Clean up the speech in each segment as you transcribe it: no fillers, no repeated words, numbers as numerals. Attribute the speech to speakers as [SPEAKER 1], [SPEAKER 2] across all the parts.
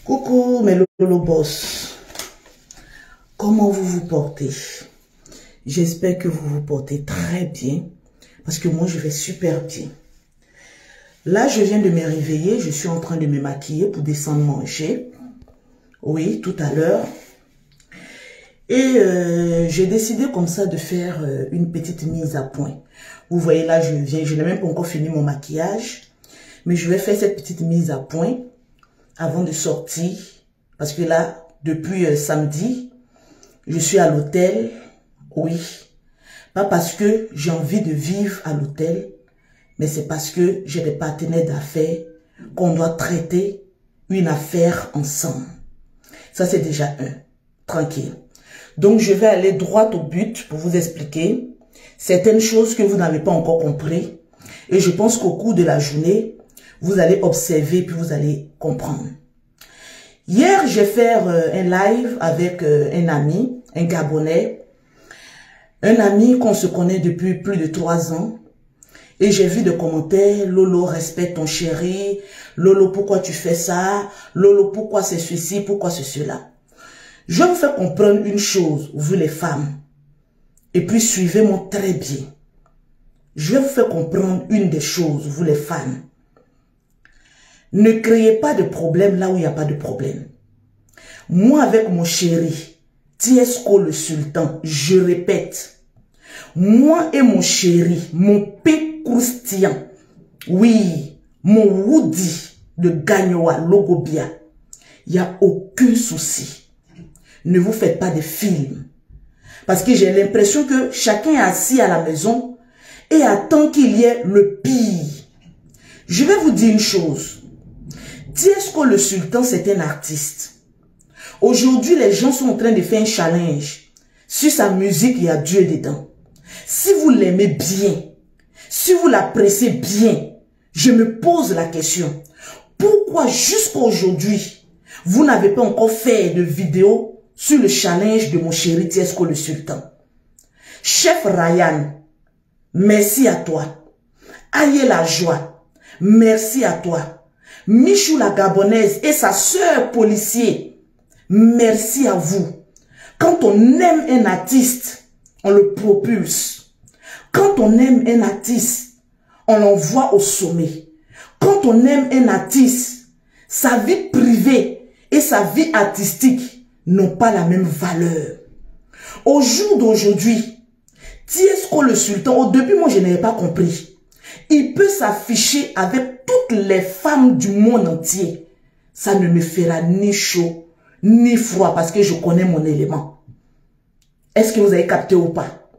[SPEAKER 1] Coucou mes Lolo Boss, comment vous vous portez? J'espère que vous vous portez très bien, parce que moi je vais super bien. Là je viens de me réveiller, je suis en train de me maquiller pour descendre manger. Oui, tout à l'heure. Et j'ai décidé comme ça de faire une petite mise à point. Vous voyez là, je n'ai même pas encore fini mon maquillage, mais je vais faire cette petite mise à point avant de sortir, parce que là, depuis samedi, je suis à l'hôtel, oui. Pas parce que j'ai envie de vivre à l'hôtel, mais c'est parce que j'ai des partenaires d'affaires qu'on doit traiter une affaire ensemble. Ça, c'est déjà un. Tranquille. Donc, je vais aller droit au but pour vous expliquer certaines choses que vous n'avez pas encore compris. Et je pense qu'au cours de la journée, vous allez observer puis vous allez comprendre. Hier, j'ai fait un live avec un ami, un Gabonais. Un ami qu'on se connaît depuis plus de 3 ans. Et j'ai vu des commentaires, Lolo, respecte ton chéri. Lolo, pourquoi tu fais ça? Lolo, pourquoi c'est ceci? Pourquoi c'est cela? Je vais vous faire comprendre une chose, vous les femmes. Et puis suivez-moi très bien. Je vais vous faire comprendre une des choses, vous les femmes. Ne créez pas de problème là où il n'y a pas de problème. Moi avec mon chéri, Tiesco le sultan, je répète. Moi et mon chéri, mon P croustillant, oui, mon Woody de Gagnoa, Logobia, il n'y a aucun souci. Ne vous faites pas de films. Parce que j'ai l'impression que chacun est assis à la maison et attend qu'il y ait le pire. Je vais vous dire une chose. Tiesco le sultan, c'est un artiste. Aujourd'hui, les gens sont en train de faire un challenge. Sur sa musique, il y a Dieu dedans. Si vous l'aimez bien, si vous l'appréciez bien, je me pose la question. Pourquoi jusqu'à aujourd'hui, vous n'avez pas encore fait de vidéo sur le challenge de mon chéri Tiesco le sultan? Chef Ryan, merci à toi. Aïe la joie, merci à toi. Michou la Gabonaise et sa sœur policier, merci à vous. Quand on aime un artiste, on le propulse. Quand on aime un artiste, on l'envoie au sommet. Quand on aime un artiste, sa vie privée et sa vie artistique n'ont pas la même valeur. Au jour d'aujourd'hui, Tiesco le sultan, au début moi je n'avais pas compris. Il peut s'afficher avec toutes les femmes du monde entier. Ça ne me fera ni chaud, ni froid parce que je connais mon élément. Est-ce que vous avez capté ou pas?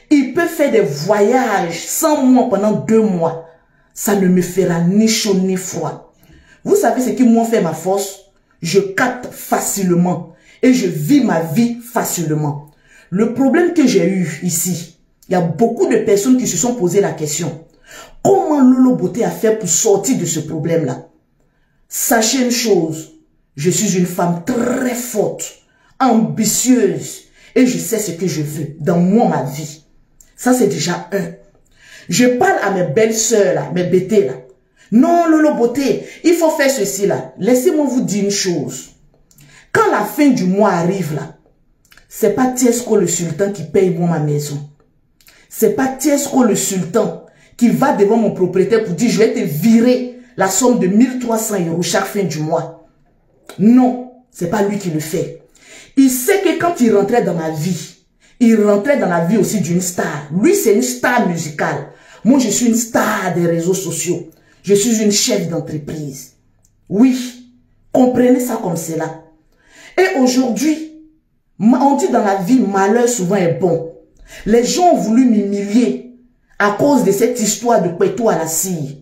[SPEAKER 1] Il peut faire des voyages sans moi pendant 2 mois. Ça ne me fera ni chaud, ni froid. Vous savez ce qui m'a fait ma force? Je capte facilement et je vis ma vie facilement. Le problème que j'ai eu ici, il y a beaucoup de personnes qui se sont posé la question. Comment Lolo Beauté a fait pour sortir de ce problème-là? Sachez une chose, je suis une femme très forte, ambitieuse, et je sais ce que je veux dans moi, ma vie. Ça, c'est déjà un. Je parle à mes belles-sœurs, là, mes bêtés, là. Non, Lolo Beauté, il faut faire ceci, là. Laissez-moi vous dire une chose. Quand la fin du mois arrive, là, c'est pas Tiesco le sultan qui paye moi ma maison. C'est pas Tiesco le sultan qui va devant mon propriétaire pour dire je vais te virer la somme de 1300 € chaque fin du mois. Non, c'est pas lui qui le fait. Il sait que quand il rentrait dans ma vie, il rentrait dans la vie aussi d'une star. Lui, c'est une star musicale. Moi, je suis une star des réseaux sociaux. Je suis une chef d'entreprise. Oui, comprenez ça comme cela. Et aujourd'hui, on dit dans la vie, malheur souvent est bon. Les gens ont voulu m'humilier à cause de cette histoire de Pétou à la cire.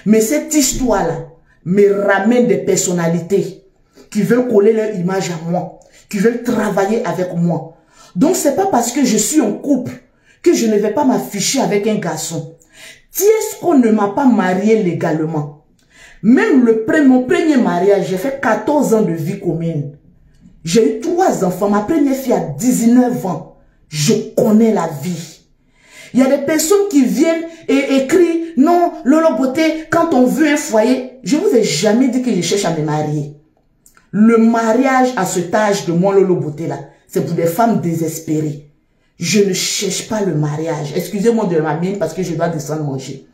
[SPEAKER 1] Mais cette histoire-là me ramène des personnalités qui veulent coller leur image à moi, qui veulent travailler avec moi. Donc, c'est pas parce que je suis en couple que je ne vais pas m'afficher avec un garçon. Tiesco ne m'a pas marié légalement. Même mon premier mariage, j'ai fait 14 ans de vie commune. J'ai eu 3 enfants. Ma première fille a 19 ans. Je connais la vie. Il y a des personnes qui viennent et écrivent, non, Lolo Beauté, quand on veut un foyer, je ne vous ai jamais dit que je cherche à me marier. Le mariage à cet âge de moi, Lolo Beauté là, c'est pour des femmes désespérées. Je ne cherche pas le mariage. Excusez-moi de ma mine parce que je dois descendre manger.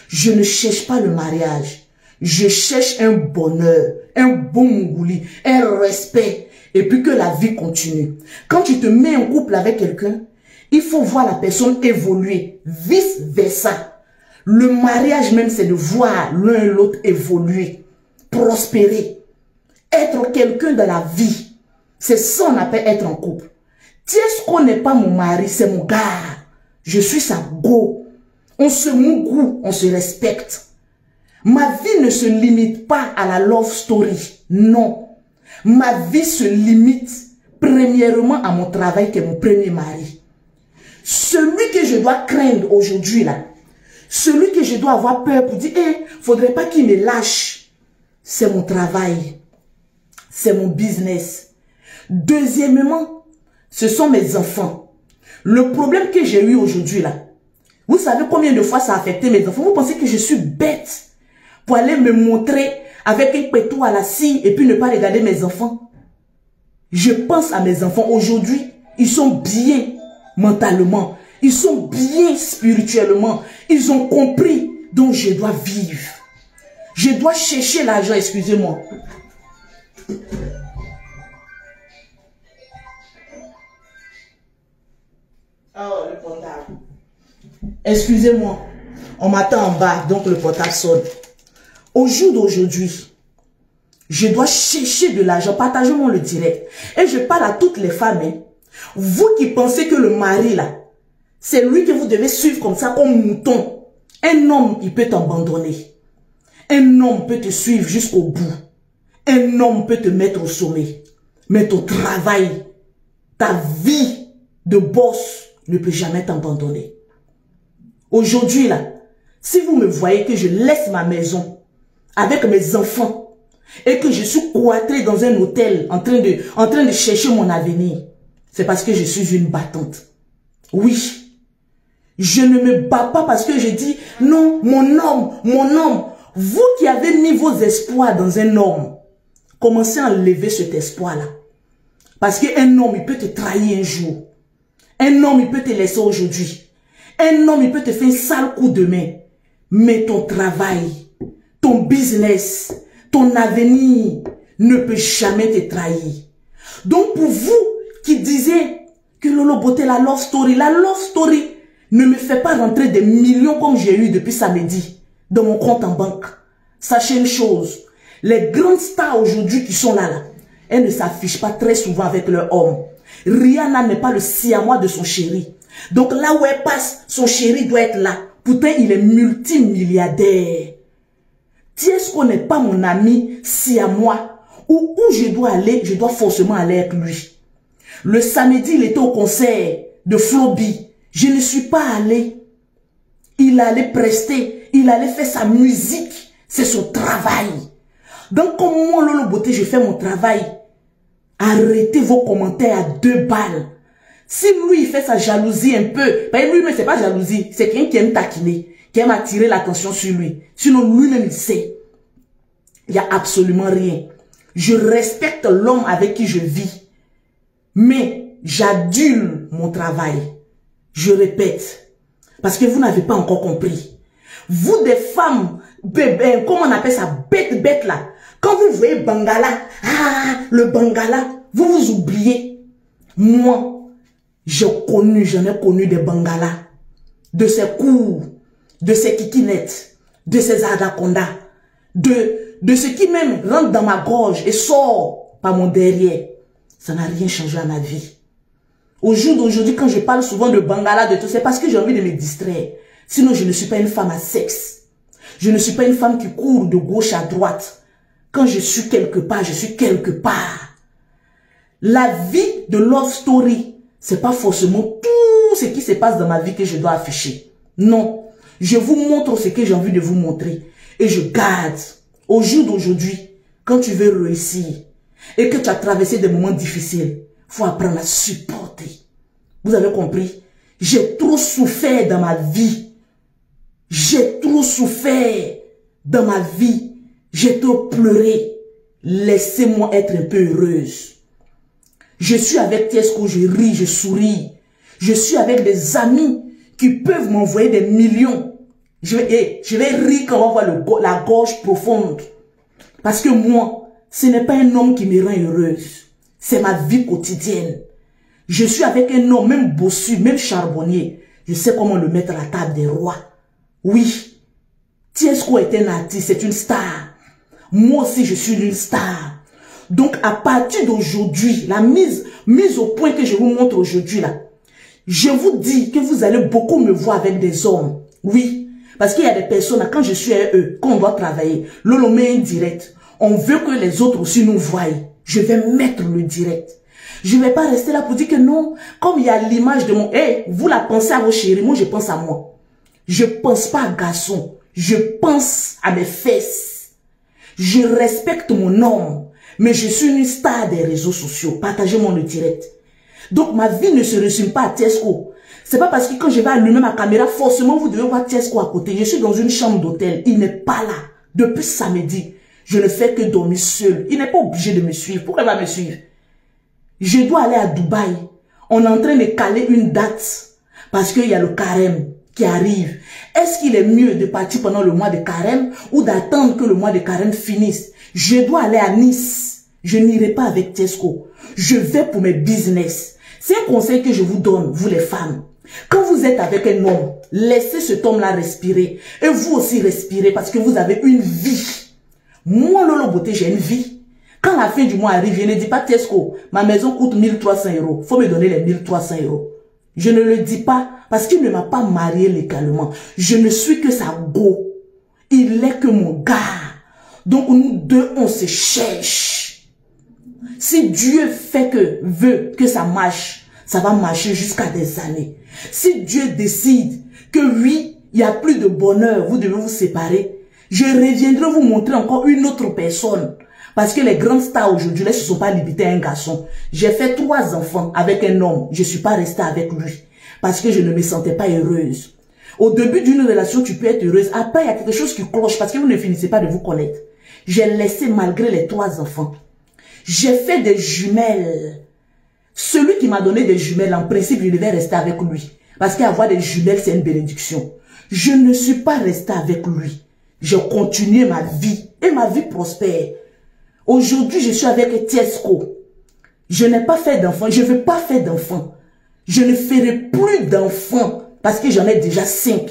[SPEAKER 1] Je ne cherche pas le mariage. Je cherche un bonheur, un bon mougouli, un respect. Et puis que la vie continue. Quand tu te mets en couple avec quelqu'un, il faut voir la personne évoluer. Vice versa. Le mariage même, c'est de voir l'un et l'autre évoluer, prospérer, être quelqu'un de la vie. C'est ça qu'on appelle être en couple. Est-ce qu'on n'est pas mon mari, c'est mon gars. Je suis sa go. On se mougou, on se respecte. Ma vie ne se limite pas à la love story. Non. Ma vie se limite premièrement à mon travail qui est mon premier mari. Celui que je dois craindre aujourd'hui là, celui que je dois avoir peur pour dire, faudrait pas qu'il me lâche, c'est mon travail, c'est mon business. Deuxièmement, ce sont mes enfants. Le problème que j'ai eu aujourd'hui là, vous savez combien de fois ça a affecté mes enfants? Vous pensez que je suis bête pour aller me montrer avec un pétou à la scie et puis ne pas regarder mes enfants? Je pense à mes enfants aujourd'hui. Ils sont bien mentalement. Ils sont bien spirituellement. Ils ont compris. Donc je dois vivre. Je dois chercher l'argent, excusez-moi. Oh, le portable. Excusez-moi. On m'attend en bas, donc le portable sonne. Au jour d'aujourd'hui, je dois chercher de l'argent. Partagez-moi le direct. Et je parle à toutes les femmes. Hein. Vous qui pensez que le mari, là, c'est lui que vous devez suivre comme ça, comme mouton. Un homme, il peut t'abandonner. Un homme peut te suivre jusqu'au bout. Un homme peut te mettre au sommet. Mais ton travail, ta vie de boss ne peut jamais t'abandonner. Aujourd'hui, là, si vous me voyez que je laisse ma maison avec mes enfants et que je suis cloîtrée dans un hôtel en train de chercher mon avenir, c'est parce que je suis une battante. Oui, je ne me bats pas parce que je dis non, mon homme. Vous qui avez mis vos espoirs dans un homme, commencez à enlever cet espoir-là. Parce qu'un homme, il peut te trahir un jour. Un homme, il peut te laisser aujourd'hui. Un homme, il peut te faire un sale coup de main. Mais ton travail, ton business, ton avenir ne peut jamais te trahir. Donc pour vous qui disiez que Lolo Beauté, la love story ne me fait pas rentrer des millions comme j'ai eu depuis samedi dans mon compte en banque. Sachez une chose, les grandes stars aujourd'hui qui sont là, elles ne s'affichent pas très souvent avec leur homme. Rihanna n'est pas le siamois de son chéri. Donc là où elle passe, son chéri doit être là. Pourtant, il est multimilliardaire. Est-ce qu'on n'est pas mon ami siamois? Où je dois aller, je dois forcément aller avec lui. Le samedi, il était au concert de Floby. Je ne suis pas allé. Il allait prester, il allait faire sa musique. C'est son travail. Donc, comme moi, Lolo Beauté, je fais mon travail. Arrêtez vos commentaires à 2 balles. Si lui, il fait sa jalousie un peu, ben lui, mais c'est pas jalousie, c'est quelqu'un qui aime taquiner, qui aime attirer l'attention sur lui. Sinon, lui-même, il sait. Il n'y a absolument rien. Je respecte l'homme avec qui je vis. Mais j'adule mon travail. Je répète. Parce que vous n'avez pas encore compris. Vous, des femmes, comment on appelle ça, bête là. Quand vous voyez Bangala, le Bangala, vous vous oubliez. Moi, j'en ai connu des Bangalas, de ces cours, de ces kikinettes, de ces anacondas, de ce qui même rentre dans ma gorge et sort par mon derrière. Ça n'a rien changé à ma vie. Au jour d'aujourd'hui, quand je parle souvent de Bangala, de tout, c'est parce que j'ai envie de me distraire. Sinon, je ne suis pas une femme à sexe. Je ne suis pas une femme qui court de gauche à droite. Quand je suis quelque part, je suis quelque part. La vie de love story, c'est pas forcément tout ce qui se passe dans ma vie que je dois afficher. Non. Je vous montre ce que j'ai envie de vous montrer. Et je garde. Au jour d'aujourd'hui, quand tu veux réussir et que tu as traversé des moments difficiles, il faut apprendre à supporter. Vous avez compris? J'ai trop souffert dans ma vie. J'ai trop souffert dans ma vie. J'ai trop pleuré. laissez-moi être un peu heureuse. Je suis avec Tiesco, je ris, je souris. Je suis avec des amis qui peuvent m'envoyer des millions. Je vais rire quand on va voir la gorge profonde. Parce que moi, ce n'est pas un homme qui me rend heureuse. C'est ma vie quotidienne. Je suis avec un homme, même bossu, même charbonnier. Je sais comment le mettre à la table des rois. Oui, Tiesco est un artiste, c'est une star. Moi aussi, je suis une star. Donc, à partir d'aujourd'hui, la mise au point que je vous montre aujourd'hui là, je vous dis que vous allez beaucoup me voir avec des hommes. Oui, parce qu'il y a des personnes, quand je suis avec eux, quand on doit travailler, le met indirect. On veut que les autres aussi nous voient. Je vais mettre le direct. Je ne vais pas rester là pour dire que non, comme il y a l'image de mon... vous la pensez à vos chéris, moi je pense à moi. Je ne pense pas à garçon. Je pense à mes fesses. Je respecte mon homme. Mais je suis une star des réseaux sociaux. Partagez-moi le direct. Donc ma vie ne se résume pas à Tiesco. C'est pas parce que quand je vais allumer ma caméra, forcément vous devez voir Tiesco à côté. Je suis dans une chambre d'hôtel. Il n'est pas là. Depuis samedi, je ne fais que dormir seul. Il n'est pas obligé de me suivre. Pourquoi il va me suivre? Je dois aller à Dubaï. On est en train de caler une date. Parce qu'il y a le carême qui arrive. Est-ce qu'il est mieux de partir pendant le mois de carême ou d'attendre que le mois de carême finisse? Je dois aller à Nice. Je n'irai pas avec Tiesco. Je vais pour mes business. C'est un conseil que je vous donne, vous les femmes. Quand vous êtes avec un homme, laissez cet homme-là respirer. Et vous aussi respirez parce que vous avez une vie. Moi, Lolo Beauté, j'ai une vie. Quand la fin du mois arrive, je ne dis pas Tiesco, ma maison coûte 1300 €. Faut me donner les 1300 €. Je ne le dis pas parce qu'il ne m'a pas marié légalement. Je ne suis que sa go. Il est que mon gars. Donc nous deux, on se cherche. Si Dieu veut que ça marche, ça va marcher jusqu'à des années. Si Dieu décide que oui, il n'y a plus de bonheur, vous devez vous séparer, je reviendrai vous montrer encore une autre personne. Parce que les grandes stars aujourd'hui, ne se sont pas limitées à un garçon. J'ai fait 3 enfants avec un homme. Je ne suis pas restée avec lui. Parce que je ne me sentais pas heureuse. Au début d'une relation, tu peux être heureuse. Après, il y a quelque chose qui cloche parce que vous ne finissez pas de vous connaître. J'ai laissé malgré les 3 enfants. J'ai fait des jumelles. Celui qui m'a donné des jumelles, en principe, je devais rester avec lui. Parce qu'avoir des jumelles, c'est une bénédiction. Je ne suis pas restée avec lui. J'ai continué ma vie. Et ma vie prospère. Aujourd'hui, je suis avec Tiesco. Je n'ai pas fait d'enfants. Je ne veux pas faire d'enfants. Je ne ferai plus d'enfants parce que j'en ai déjà 5.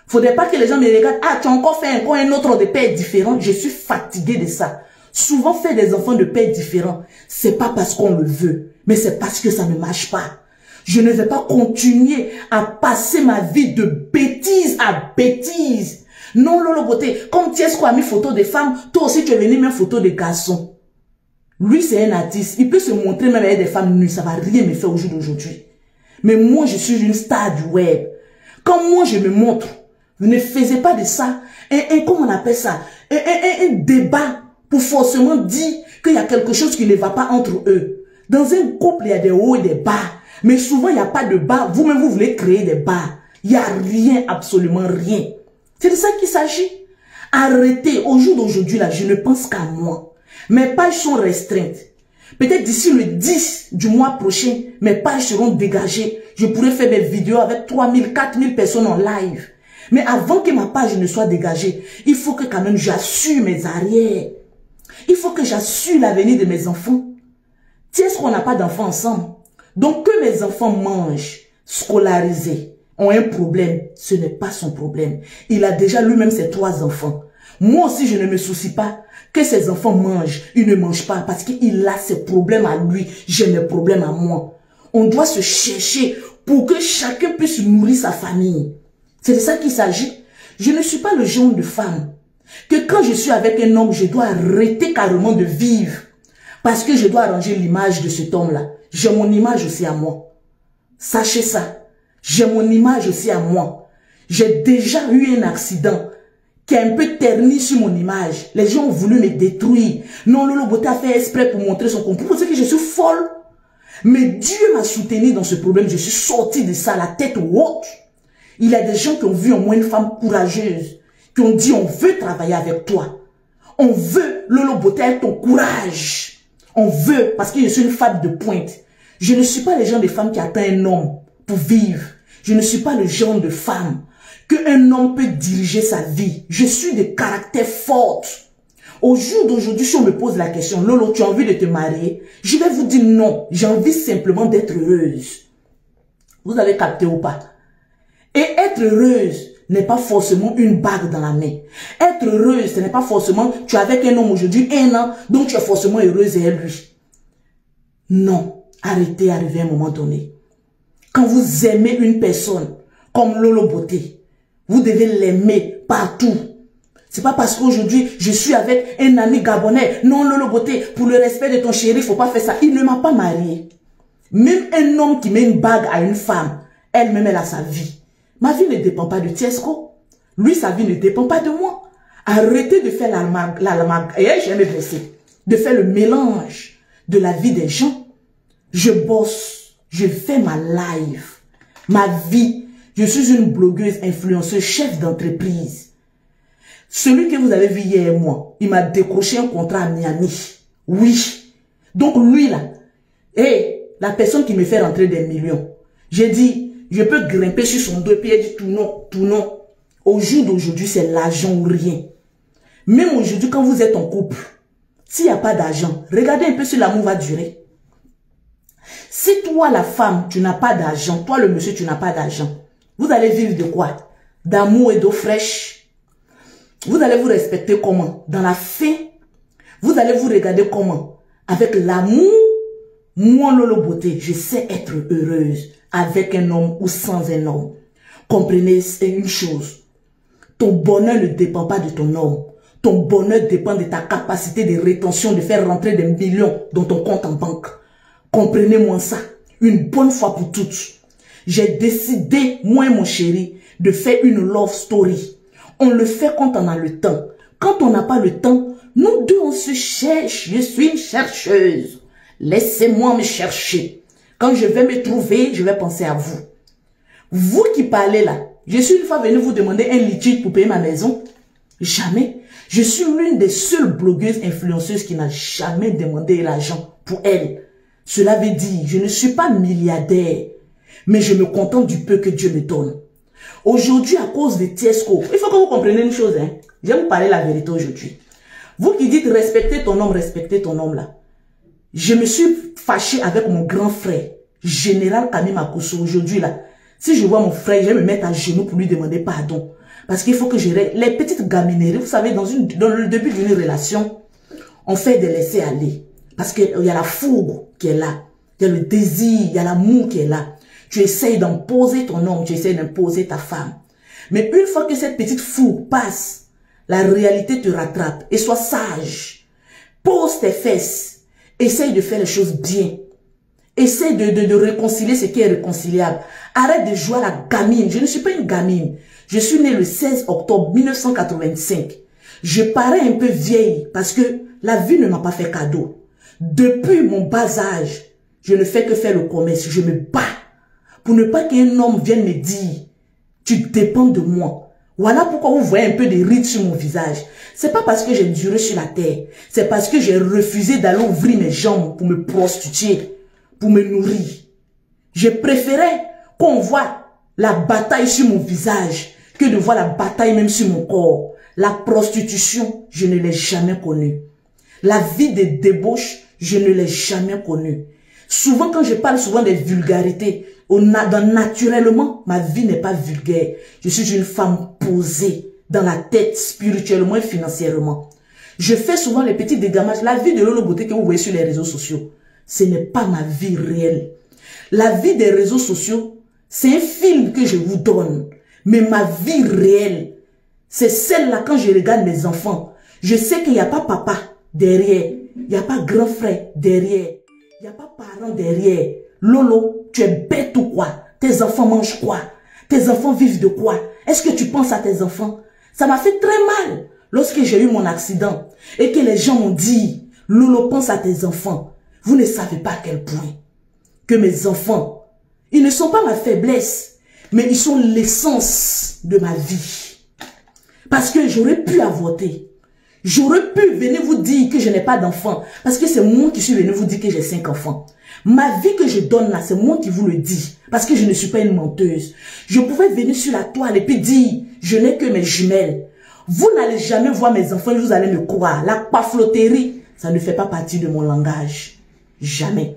[SPEAKER 1] Faudrait pas que les gens me regardent. Ah, tu as encore fait encore un autre de pères différents. Je suis fatiguée de ça. Souvent, faire des enfants de pères différents, c'est pas parce qu'on le veut, mais c'est parce que ça ne marche pas. Je ne vais pas continuer à passer ma vie de bêtise à bêtise. Non, Lolo Beauté, comme Tiesco a mis photo de femmes, toi aussi tu es venu mettre photo de garçons. Lui, c'est un artiste. Il peut se montrer même avec des femmes nues. Ça va rien me faire au jour d'aujourd'hui. Mais moi, je suis une star du web. Quand moi, je me montre, vous ne faisiez pas de ça. Comment on appelle ça? Un débat pour forcément dire qu'il y a quelque chose qui ne va pas entre eux. Dans un couple, il y a des hauts et des bas. Mais souvent, il n'y a pas de bas. Vous-même, vous voulez créer des bas. Il n'y a rien, absolument rien. C'est de ça qu'il s'agit. Arrêtez. Au jour d'aujourd'hui, là, je ne pense qu'à moi. Mes pages sont restreintes. Peut-être d'ici le 10 du mois prochain, mes pages seront dégagées. Je pourrai faire des vidéos avec 3000, 4000 personnes en live. Mais avant que ma page ne soit dégagée, il faut que quand même j'assure mes arrières. Il faut que j'assure l'avenir de mes enfants. Tiens, est-ce qu'on n'a pas d'enfants ensemble? Donc que mes enfants mangent, scolarisés, ont un problème, ce n'est pas son problème. Il a déjà lui-même ses 3 enfants. Moi aussi, je ne me soucie pas que ses enfants mangent. Ils ne mangent pas parce qu'il a ses problèmes à lui. J'ai mes problèmes à moi. On doit se chercher pour que chacun puisse nourrir sa famille. C'est de ça qu'il s'agit. Je ne suis pas le genre de femme que quand je suis avec un homme, je dois arrêter carrément de vivre parce que je dois arranger l'image de cet homme-là. J'ai mon image aussi à moi. Sachez ça. J'ai mon image aussi à moi. J'ai déjà eu un accident qui a un peu terni sur mon image. Les gens ont voulu me détruire. Non, Lolo Beauté a fait exprès pour montrer son comportement. Vous pensez que je suis folle? Mais Dieu m'a soutenu dans ce problème. Je suis sortie de ça, la tête haute. Il y a des gens qui ont vu en moi une femme courageuse, qui ont dit on veut travailler avec toi. On veut Lolo Beauté avec ton courage. On veut, parce que je suis une femme de pointe. Je ne suis pas le genre de femme qui attend un homme pour vivre. Je ne suis pas le genre de femme qu'un homme peut diriger sa vie. Je suis de caractère fort. Au jour d'aujourd'hui, si on me pose la question, Lolo, tu as envie de te marier? Je vais vous dire non. J'ai envie simplement d'être heureuse. Vous avez capté ou pas? Et être heureuse n'est pas forcément une bague dans la main. Être heureuse, ce n'est pas forcément tu es avec un homme aujourd'hui 1 an, donc tu es forcément heureuse et lui. Non, arrêtez, arrivez à un moment donné. Quand vous aimez une personne comme Lolo Beauté, vous devez l'aimer partout. C'est pas parce qu'aujourd'hui je suis avec un ami gabonais, non Lolo Beauté, pour le respect de ton chéri, il faut pas faire ça. Il ne m'a pas marié. Même un homme qui met une bague à une femme, elle-même elle a sa vie. Ma vie ne dépend pas de Tiesco. Lui, sa vie ne dépend pas de moi. Arrêtez de faire de faire le mélange de la vie des gens. Je bosse, je fais ma life, ma vie. Je suis une blogueuse, influenceuse, chef d'entreprise. Celui que vous avez vu hier et moi, il m'a décroché un contrat à Miami. Oui. Donc lui là, la personne qui me fait rentrer des millions, j'ai dit, je peux grimper sur son dos et puis il dit tout non, tout non. Au jour d'aujourd'hui, c'est l'argent ou rien. Même aujourd'hui, quand vous êtes en couple, s'il n'y a pas d'argent, regardez un peu si l'amour va durer. Si toi, la femme, tu n'as pas d'argent, toi, le monsieur, tu n'as pas d'argent, vous allez vivre de quoi? D'amour et d'eau fraîche. Vous allez vous respecter comment? Dans la faim. Vous allez vous regarder comment? Avec l'amour. Moi, Lolo Beauté, je sais être heureuse avec un homme ou sans un homme. Comprenez une chose. Ton bonheur ne dépend pas de ton homme. Ton bonheur dépend de ta capacité de rétention, de faire rentrer des millions dans ton compte en banque. Comprenez-moi ça. Une bonne fois pour toutes. J'ai décidé, moi et mon chéri, de faire une love story. On le fait quand on a le temps. Quand on n'a pas le temps, nous deux on se cherche. Je suis une chercheuse. Laissez-moi me chercher. Quand je vais me trouver, je vais penser à vous. Vous qui parlez là, je suis une fois venue vous demander un liquide pour payer ma maison. Jamais. Je suis l'une des seules blogueuses influenceuses qui n'a jamais demandé l'argent pour elle. Cela veut dire, je ne suis pas milliardaire, mais je me contente du peu que Dieu me donne. Aujourd'hui, à cause de Tiesco, il faut que vous compreniez une chose. Je vais vous parler la vérité aujourd'hui. Vous qui dites respectez ton homme là. Je me suis fâché avec mon grand frère, Général Kami Makosso, aujourd'hui là. Si je vois mon frère, je vais me mettre à genoux pour lui demander pardon. Parce qu'il faut que je règle les petites gamineries. Vous savez, dans le début d'une relation, on fait des laisser-aller. Parce qu'il y a la fougue qui est là. Il y a le désir, il y a l'amour qui est là. Tu essayes d'imposer ton homme, tu essayes d'imposer ta femme. Mais une fois que cette petite fougue passe, la réalité te rattrape. Et sois sage. Pose tes fesses. Essaye de faire les choses bien. Essaye de réconcilier ce qui est réconciliable. Arrête de jouer à la gamine. Je ne suis pas une gamine. Je suis née le 16 octobre 1985. Je parais un peu vieille parce que la vie ne m'a pas fait cadeau. Depuis mon bas âge, je ne fais que faire le commerce. Je me bats pour ne pas qu'un homme vienne me dire « Tu dépends de moi ». Voilà pourquoi vous voyez un peu de rides sur mon visage. C'est pas parce que j'ai duré sur la terre. C'est parce que j'ai refusé d'aller ouvrir mes jambes pour me prostituer, pour me nourrir. Je préférais qu'on voit la bataille sur mon visage que de voir la bataille même sur mon corps. La prostitution, je ne l'ai jamais connue. La vie de débauche, je ne l'ai jamais connue. Souvent, quand je parle souvent des vulgarités, naturellement, ma vie n'est pas vulgaire. Je suis une femme posée dans la tête, spirituellement et financièrement. Je fais souvent les petits dégamages. La vie de Lolo Beauté que vous voyez sur les réseaux sociaux, ce n'est pas ma vie réelle. La vie des réseaux sociaux, c'est un film que je vous donne. Mais ma vie réelle, c'est celle-là quand je regarde mes enfants. Je sais qu'il n'y a pas papa derrière. Il n'y a pas grand frère derrière. Il n'y a pas parent derrière. Lolo, tu es bête ou quoi? Tes enfants mangent quoi? Tes enfants vivent de quoi? Est-ce que tu penses à tes enfants? Ça m'a fait très mal lorsque j'ai eu mon accident et que les gens m'ont dit, Lolo, pense à tes enfants. Vous ne savez pas à quel point que mes enfants, ils ne sont pas ma faiblesse, mais ils sont l'essence de ma vie. Parce que j'aurais pu avorter. J'aurais pu venir vous dire que je n'ai pas d'enfant. Parce que c'est moi qui suis venu vous dire que j'ai 5 enfants. Ma vie que je donne là, c'est moi qui vous le dis. Parce que je ne suis pas une menteuse. Je pouvais venir sur la toile et puis dire, je n'ai que mes jumelles. Vous n'allez jamais voir mes enfants, vous allez me croire. La pafloterie, ça ne fait pas partie de mon langage. Jamais.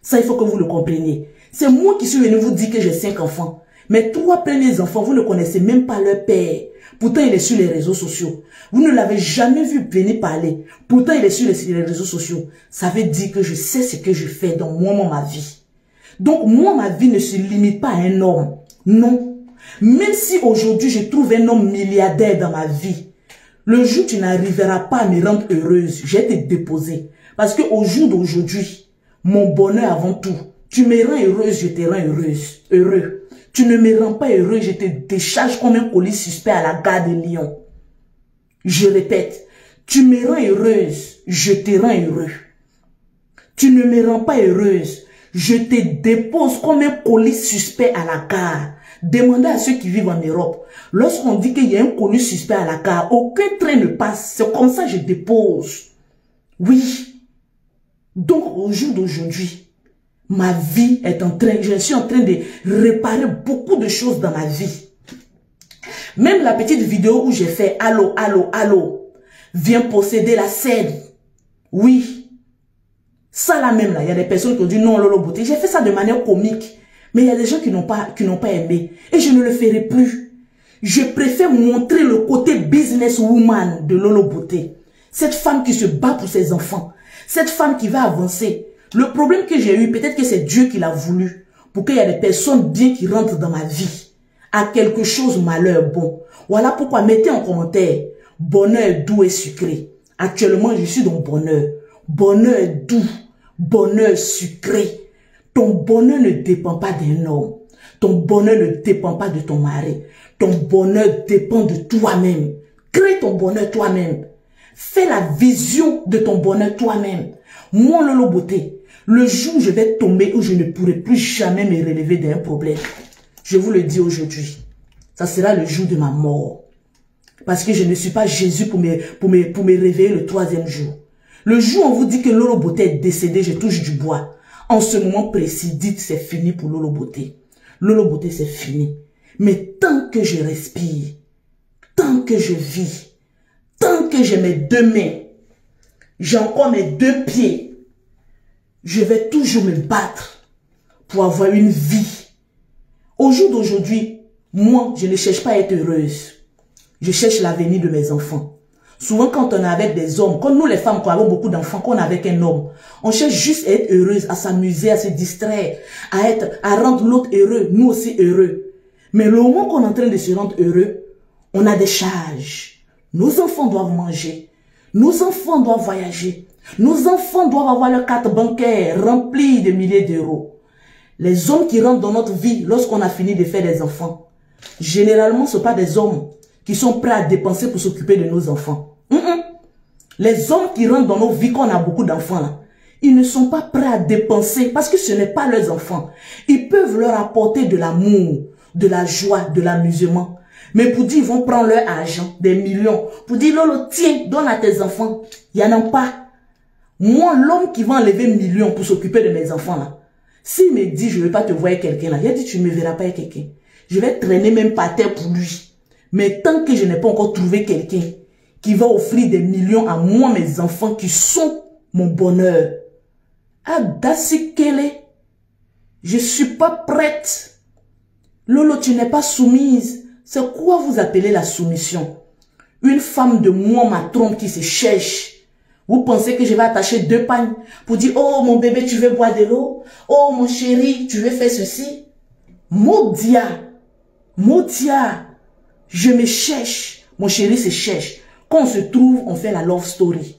[SPEAKER 1] Ça, il faut que vous le compreniez. C'est moi qui suis venu vous dire que j'ai 5 enfants. Mes 3 premiers enfants, vous ne connaissez même pas leur père. Pourtant, il est sur les réseaux sociaux. Vous ne l'avez jamais vu venir parler. Pourtant, il est sur les réseaux sociaux. Ça veut dire que je sais ce que je fais dans moi, ma vie. Donc, moi, ma vie ne se limite pas à un homme. Non. Même si aujourd'hui, je trouve un homme milliardaire dans ma vie, le jour où tu n'arriveras pas à me rendre heureuse, je vais te déposer. Parce qu'au jour d'aujourd'hui, mon bonheur avant tout, tu me rends heureuse, je te rends heureuse, heureux. Tu ne me rends pas heureux, je te décharge comme un colis suspect à la gare de Lyon. Je répète, tu me rends heureuse, je te rends heureux. Tu ne me rends pas heureuse, je te dépose comme un colis suspect à la gare. Demandez à ceux qui vivent en Europe, lorsqu'on dit qu'il y a un colis suspect à la gare, aucun train ne passe, c'est comme ça que je dépose. Oui. Donc au jour d'aujourd'hui, ma vie est je suis en train de réparer beaucoup de choses dans ma vie. Même la petite vidéo où j'ai fait « Allô, allô, allô » vient posséder la scène. Oui. Ça là même là, il y a des personnes qui ont dit « Non, Lolo Beauté ». J'ai fait ça de manière comique. Mais il y a des gens qui n'ont pas aimé. Et je ne le ferai plus. Je préfère montrer le côté businesswoman de Lolo Beauté. Cette femme qui se bat pour ses enfants. Cette femme qui va avancer. Le problème que j'ai eu, peut-être que c'est Dieu qui l'a voulu, pour qu'il y ait des personnes bien qui rentrent dans ma vie, à quelque chose malheur bon. Voilà pourquoi mettez en commentaire, bonheur doux et sucré. Actuellement, je suis dans bonheur. Bonheur doux, bonheur sucré. Ton bonheur ne dépend pas d'un homme. Ton bonheur ne dépend pas de ton mari. Ton bonheur dépend de toi-même. Crée ton bonheur toi-même. Fais la vision de ton bonheur toi-même. Moi, Lolo Beauté, le jour où je vais tomber, où je ne pourrai plus jamais me relever d'un problème, je vous le dis aujourd'hui, ça sera le jour de ma mort. Parce que je ne suis pas Jésus pour me réveiller le 3e jour. Le jour où on vous dit que Lolo Beauté est décédé, je touche du bois. En ce moment précis, dites c'est fini pour Lolo Beauté. Lolo Beauté, c'est fini. Mais tant que je respire, tant que je vis, tant que j'ai mes 2 mains, j'ai encore mes 2 pieds, je vais toujours me battre pour avoir une vie. Au jour d'aujourd'hui, moi, je ne cherche pas à être heureuse. Je cherche l'avenir de mes enfants. Souvent, quand on est avec des hommes, quand nous les femmes, quand on a beaucoup d'enfants, quand on est avec un homme, on cherche juste à être heureuse, à s'amuser, à se distraire, à rendre l'autre heureux, nous aussi heureux. Mais le moment qu'on est en train de se rendre heureux, on a des charges. Nos enfants doivent manger. Nos enfants doivent voyager. Nos enfants doivent avoir leur carte bancaire remplie de milliers d'euros. Les hommes qui rentrent dans notre vie lorsqu'on a fini de faire des enfants, généralement, ce ne sont pas des hommes qui sont prêts à dépenser pour s'occuper de nos enfants. Les hommes qui rentrent dans nos vies, quand on a beaucoup d'enfants là, ils ne sont pas prêts à dépenser parce que ce n'est pas leurs enfants. Ils peuvent leur apporter de l'amour, de la joie, de l'amusement. Mais pour dire, ils vont prendre leur argent, des millions, pour dire, Lolo, tiens, donne à tes enfants. Il n'y en a pas. Moi, l'homme qui va enlever millions pour s'occuper de mes enfants là, s'il me dit, je ne vais pas te voir avec quelqu'un là, il a dit, tu ne me verras pas avec quelqu'un. Je vais traîner même par terre pour lui. Mais tant que je n'ai pas encore trouvé quelqu'un qui va offrir des millions à moi, mes enfants, qui sont mon bonheur, Adasikele, je ne suis pas prête. Lolo, tu n'es pas soumise. C'est quoi vous appelez la soumission? Une femme de moi, ma trompe qui se cherche. Vous pensez que je vais attacher 2 pagnes pour dire, oh mon bébé, tu veux boire de l'eau? Oh mon chéri, tu veux faire ceci? Maudia, je me cherche. Mon chéri se cherche. Quand on se trouve, on fait la love story.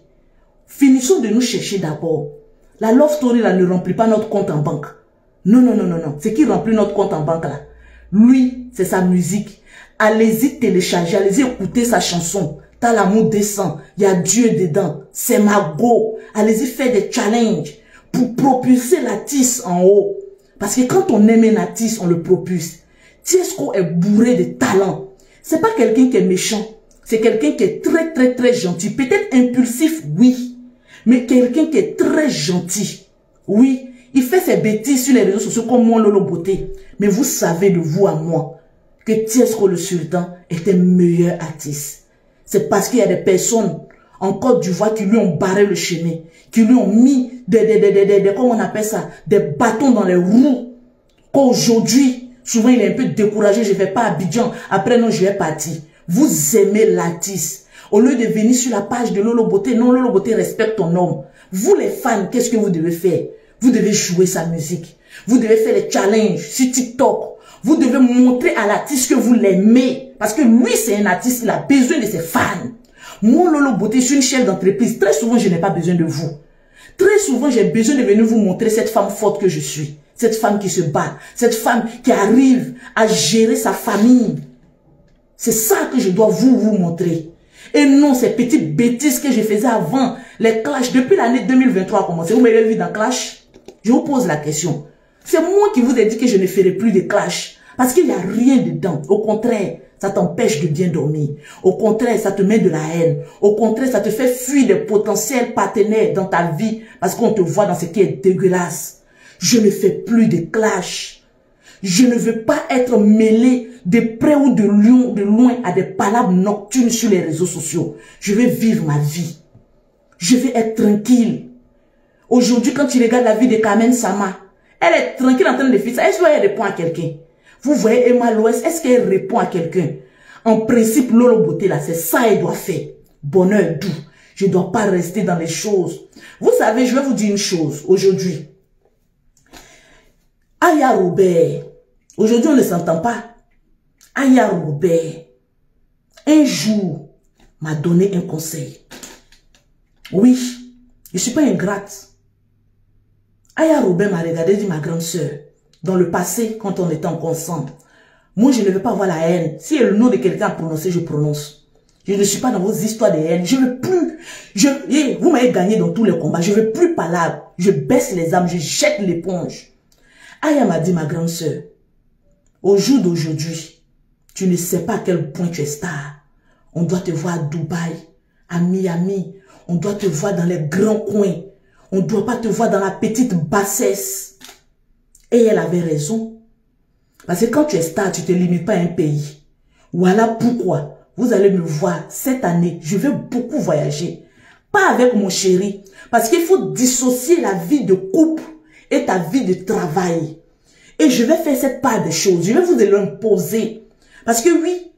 [SPEAKER 1] Finissons de nous chercher d'abord. La love story là ne remplit pas notre compte en banque. Non. Ce qui remplit notre compte en banque là, lui, c'est sa musique. Allez-y télécharger, allez-y écouter sa chanson. T'as l'amour descend, il y a Dieu dedans. C'est ma go. Allez-y faire des challenges pour propulser l'artiste en haut. Parce que quand on aime un artiste, on le propulse. Tiesco est bourré de talent. C'est pas quelqu'un qui est méchant. c'est quelqu'un qui est très gentil. Peut-être impulsif, oui. Mais quelqu'un qui est très gentil. Oui. Il fait ses bêtises sur les réseaux sociaux comme moi, Lolo Beauté. Mais vous savez de vous à moi que Tiesco le Sultan est un meilleur artiste. C'est parce qu'il y a des personnes en Côte d'Ivoire qui lui ont barré le chemin, qui lui ont mis comment on appelle ça, des bâtons dans les roues. Qu'aujourd'hui, souvent il est un peu découragé, je ne vais pas à Abidjan, après non, je vais partir. Vous aimez l'artiste. Au lieu de venir sur la page de Lolo Beauté, non, Lolo Beauté respecte ton homme. Vous les fans, qu'est-ce que vous devez faire? Vous devez jouer sa musique. Vous devez faire les challenges sur TikTok. Vous devez montrer à l'artiste que vous l'aimez. Parce que lui, c'est un artiste, il a besoin de ses fans. Moi, Lolo Beauté, je suis une chef d'entreprise. Très souvent, je n'ai pas besoin de vous. Très souvent, j'ai besoin de venir vous montrer cette femme forte que je suis. Cette femme qui se bat. Cette femme qui arrive à gérer sa famille. C'est ça que je dois vous montrer. Et non, ces petites bêtises que je faisais avant, les clashs, depuis l'année 2023 a commencé. Vous m'avez vu dans clash? Je vous pose la question. C'est moi qui vous ai dit que je ne ferai plus de clash. Parce qu'il n'y a rien dedans. Au contraire, ça t'empêche de bien dormir. Au contraire, ça te met de la haine. Au contraire, ça te fait fuir des potentiels partenaires dans ta vie. Parce qu'on te voit dans ce qui est dégueulasse. Je ne fais plus de clash. Je ne veux pas être mêlé de près ou de loin à des palabres nocturnes sur les réseaux sociaux. Je vais vivre ma vie. Je vais être tranquille. Aujourd'hui, quand tu regardes la vie de Carmen Sama, elle est tranquille en train de faire ça. Est-ce qu'elle répond à quelqu'un? Vous voyez Emma Loès, est-ce qu'elle répond à quelqu'un? En principe, Lolo Beauté, là, c'est ça qu'elle doit faire. Bonheur doux. Je ne dois pas rester dans les choses. Vous savez, je vais vous dire une chose aujourd'hui. Aya Robert, aujourd'hui on ne s'entend pas. Aya Robert, un jour, m'a donné un conseil. Oui, je ne suis pas ingrate. Aya Robert m'a regardé et dit, ma grande sœur, dans le passé, quand on était ensemble, moi je ne veux pas avoir la haine. Si il y a le nom de quelqu'un à prononcer, je prononce. Je ne suis pas dans vos histoires de haine. Je ne veux plus. Vous m'avez gagné dans tous les combats. Je ne veux plus parler. Je baisse les âmes, je jette l'éponge. Aya m'a dit, ma grande sœur, au jour d'aujourd'hui, tu ne sais pas à quel point tu es star. On doit te voir à Dubaï, à Miami. On doit te voir dans les grands coins. On ne doit pas te voir dans la petite bassesse. Et elle avait raison. Parce que quand tu es star, tu ne te limites pas à un pays. Voilà pourquoi vous allez me voir cette année. Je vais beaucoup voyager. Pas avec mon chéri. Parce qu'il faut dissocier la vie de couple et ta vie de travail. Et je vais faire cette part des choses. Je vais vous l'imposer. Parce que oui,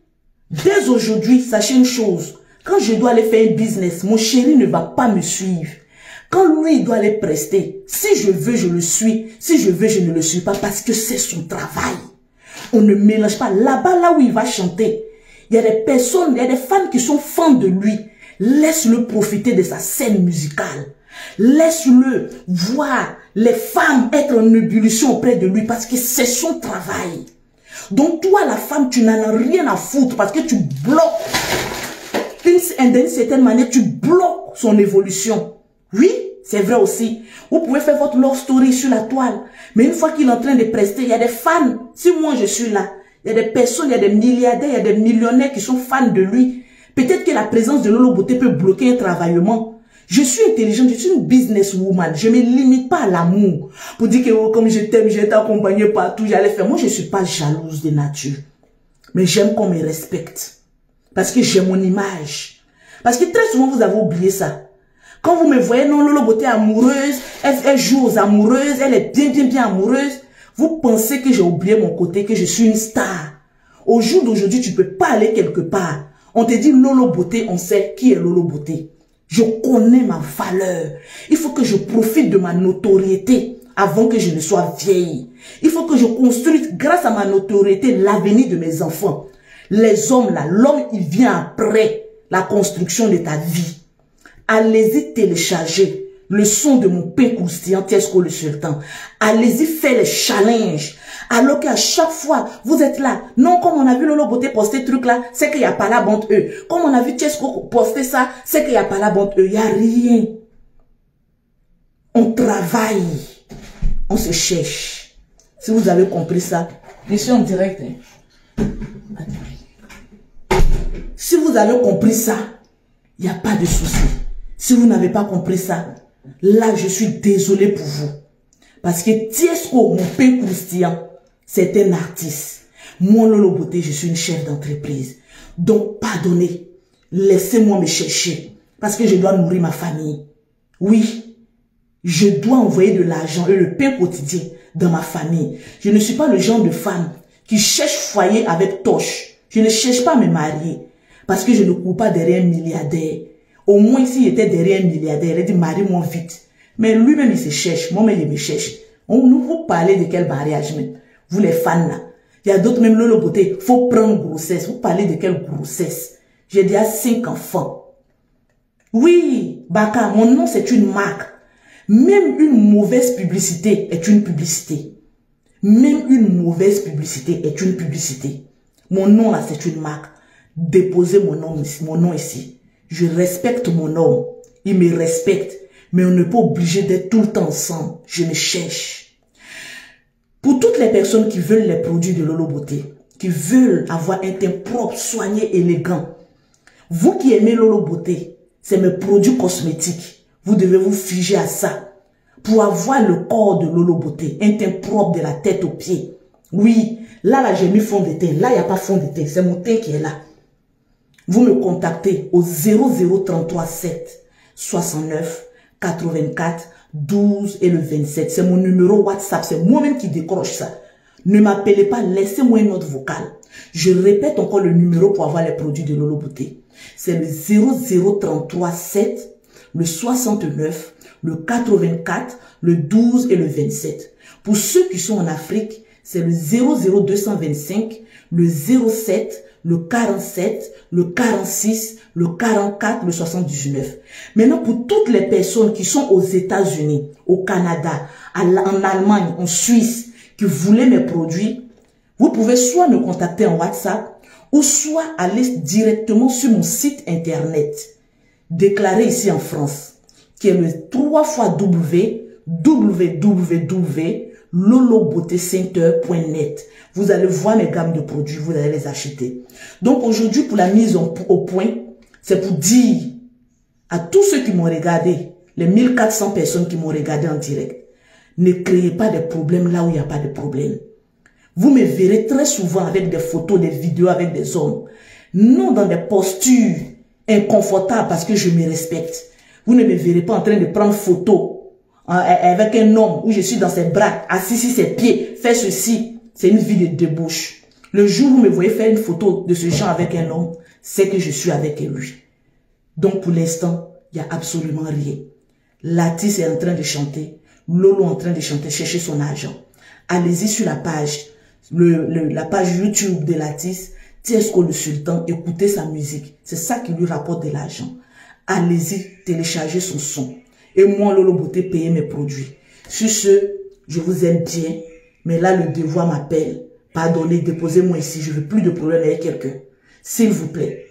[SPEAKER 1] dès aujourd'hui, sachez une chose. Quand je dois aller faire un business, mon chéri ne va pas me suivre. Quand lui, il doit aller prester, si je veux, je le suis. Si je veux, je ne le suis pas parce que c'est son travail. On ne mélange pas. Là-bas, là où il va chanter, il y a des personnes, il y a des fans qui sont fans de lui. Laisse-le profiter de sa scène musicale. Laisse-le voir les femmes être en ébullition auprès de lui parce que c'est son travail. Donc toi, la femme, tu n'en as rien à foutre parce que tu bloques. D'une certaine manière, tu bloques son évolution. Oui, c'est vrai aussi. Vous pouvez faire votre love story sur la toile. Mais une fois qu'il est en train de prester, il y a des fans. Si moi je suis là, il y a des personnes, il y a des milliardaires, il y a des millionnaires qui sont fans de lui. Peut-être que la présence de Lolo Beauté peut bloquer un travaillement. Je suis intelligente, je suis une businesswoman. Je ne me limite pas à l'amour. Pour dire que oh, comme je t'aime, je t'ai accompagné partout, j'allais faire. Moi, je ne suis pas jalouse de nature. Mais j'aime qu'on me respecte. Parce que j'ai mon image. Parce que très souvent, vous avez oublié ça. Quand vous me voyez, non, Lolo Beauté amoureuse, elle joue aux amoureuses, elle est bien amoureuse. Vous pensez que j'ai oublié mon côté, que je suis une star. Au jour d'aujourd'hui, tu ne peux pas aller quelque part. On te dit Lolo Beauté, on sait qui est Lolo Beauté. Je connais ma valeur. Il faut que je profite de ma notoriété avant que je ne sois vieille. Il faut que je construise, grâce à ma notoriété, l'avenir de mes enfants. Les hommes là, l'homme il vient après la construction de ta vie. Allez-y télécharger le son de mon pain croustillant Tiesco le Sultan. Allez-y faire les challenges. Alors qu'à chaque fois, vous êtes là. Non, comme on a vu Lolo Beauté poster ce truc là, c'est qu'il n'y a pas la bande eux. Comme on a vu Tiesco poster ça, c'est qu'il n'y a pas la bande eux. Il n'y a rien. On travaille. On se cherche. Si vous avez compris ça, je suis en direct. Hein. Si vous avez compris ça, il n'y a pas de souci. Si vous n'avez pas compris ça, là, je suis désolé pour vous. Parce que Tiesco, mon pain croustillant, c'est un artiste. Moi, Lolo Beauté, je suis une chef d'entreprise. Donc, pardonnez. Laissez-moi me chercher. Parce que je dois nourrir ma famille. Oui, je dois envoyer de l'argent et le pain quotidien dans ma famille. Je ne suis pas le genre de femme qui cherche foyer avec torche. Je ne cherche pas à me marier. Parce que je ne cours pas derrière un milliardaire. Au moins, s'il était derrière un milliardaire, il a dit, marie-moi vite. Mais lui-même, il se cherche. Moi-même, il me cherche. Nous, vous parlez de quel mariage même? Vous, les fans, là. Il y a d'autres, même, Lolo Beauté, il faut prendre grossesse. Vous parlez de quelle grossesse? J'ai déjà 5 enfants. Oui, Baka, mon nom, c'est une marque. Même une mauvaise publicité est une publicité. Même une mauvaise publicité est une publicité. Mon nom, là, c'est une marque. Déposez mon nom ici. Je respecte mon nom. Il me respecte. Mais on n'est pas obligé d'être tout le temps ensemble. Je me cherche. Pour toutes les personnes qui veulent les produits de Lolo Beauté, qui veulent avoir un teint propre, soigné, élégant, vous qui aimez Lolo Beauté, c'est mes produits cosmétiques. Vous devez vous figer à ça. Pour avoir le corps de Lolo Beauté, un teint propre de la tête aux pieds. Oui, là, j'ai mis fond de teint. Là, il n'y a pas fond de teint. C'est mon teint qui est là. Vous me contactez au 0033 7 69 84 12 et le 27. C'est mon numéro WhatsApp. C'est moi-même qui décroche ça. Ne m'appelez pas. Laissez-moi une note vocale. Je répète encore le numéro pour avoir les produits de Lolo Beauté. C'est le 0033 7, le 69, le 84, le 12 et le 27. Pour ceux qui sont en Afrique, c'est le 00225, le 07, le 47, le 46, le 44, le 79. Maintenant, pour toutes les personnes qui sont aux États-Unis, au Canada, en Allemagne, en Suisse, qui voulaient mes produits, vous pouvez soit me contacter en WhatsApp, ou soit aller directement sur mon site internet, déclaré ici en France, qui est le 3www.lolobeautécenter.net. Vous allez voir mes gammes de produits, vous allez les acheter. Donc aujourd'hui, pour la mise au point, c'est pour dire à tous ceux qui m'ont regardé, les 1400 personnes qui m'ont regardé en direct, ne créez pas de problèmes là où il n'y a pas de problème. Vous me verrez très souvent avec des photos, des vidéos avec des hommes. Non dans des postures inconfortables parce que je me respecte. Vous ne me verrez pas en train de prendre photo avec un homme où je suis dans ses bras, assis sur ses pieds, faire ceci. C'est une vie de débauche. Le jour où vous me voyez faire une photo de ce genre avec un homme, c'est que je suis avec lui. Donc pour l'instant, il n'y a absolument rien. L'artiste est en train de chanter. Lolo est en train de chanter, chercher son argent. Allez-y sur la page. La page YouTube de l'artiste, Tiesco le Sultan, écoutez sa musique. C'est ça qui lui rapporte de l'argent. Allez-y, téléchargez son son. Et moi, Lolo Beauté, payez mes produits. Sur ce, je vous aime bien, mais là, le devoir m'appelle. Pardonnez, déposez-moi ici, je veux plus de problème avec quelqu'un. S'il vous plaît.